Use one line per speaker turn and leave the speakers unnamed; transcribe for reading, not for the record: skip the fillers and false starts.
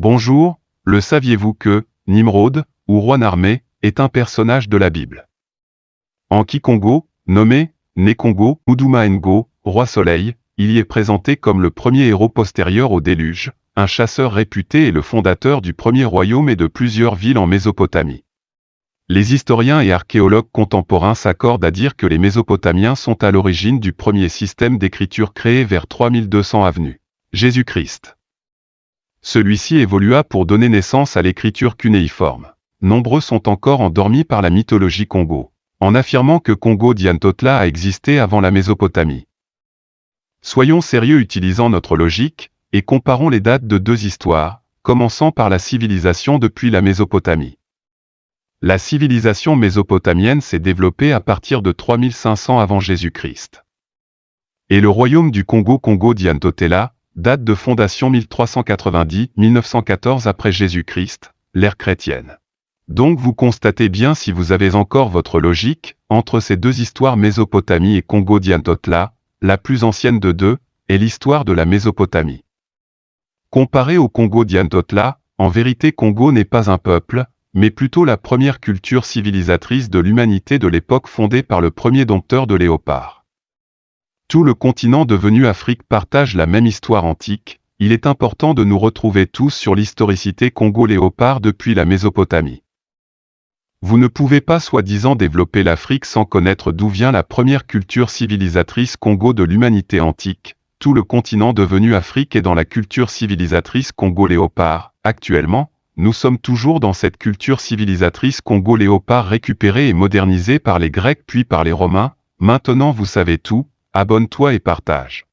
Bonjour, le saviez-vous que Nimrod, ou roi Narmé, est un personnage de la Bible? En Kikongo, nommé Nekongo, Uduma Ngo, roi soleil, il y est présenté comme le premier héros postérieur au déluge, un chasseur réputé et le fondateur du premier royaume et de plusieurs villes en Mésopotamie. Les historiens et archéologues contemporains s'accordent à dire que les Mésopotamiens sont à l'origine du premier système d'écriture créé vers 3200 avenue Jésus-Christ. Celui-ci évolua pour donner naissance à l'écriture cunéiforme. Nombreux sont encore endormis par la mythologie Congo, en affirmant que Congo Diantotla a existé avant la Mésopotamie. Soyons sérieux utilisant notre logique, et comparons les dates de deux histoires, commençant par la civilisation depuis la Mésopotamie. La civilisation mésopotamienne s'est développée à partir de 3500 avant Jésus-Christ. Et le royaume du Congo Congo Diantotela, date de fondation 1390-1914 après Jésus-Christ, l'ère chrétienne. Donc vous constatez bien, si vous avez encore votre logique, entre ces deux histoires Mésopotamie et Congo Diantotla, la plus ancienne de deux, est l'histoire de la Mésopotamie. Comparée au Congo Diantotla, en vérité Congo n'est pas un peuple, mais plutôt la première culture civilisatrice de l'humanité de l'époque fondée par le premier dompteur de léopards. Tout le continent devenu Afrique partage la même histoire antique, il est important de nous retrouver tous sur l'historicité Congo-léopard depuis la Mésopotamie. Vous ne pouvez pas soi-disant développer l'Afrique sans connaître d'où vient la première culture civilisatrice Congo de l'humanité antique. Tout le continent devenu Afrique est dans la culture civilisatrice Congo-léopard. Actuellement, nous sommes toujours dans cette culture civilisatrice Congo-léopard récupérée et modernisée par les Grecs puis par les Romains. Maintenant vous savez tout, abonne-toi et partage.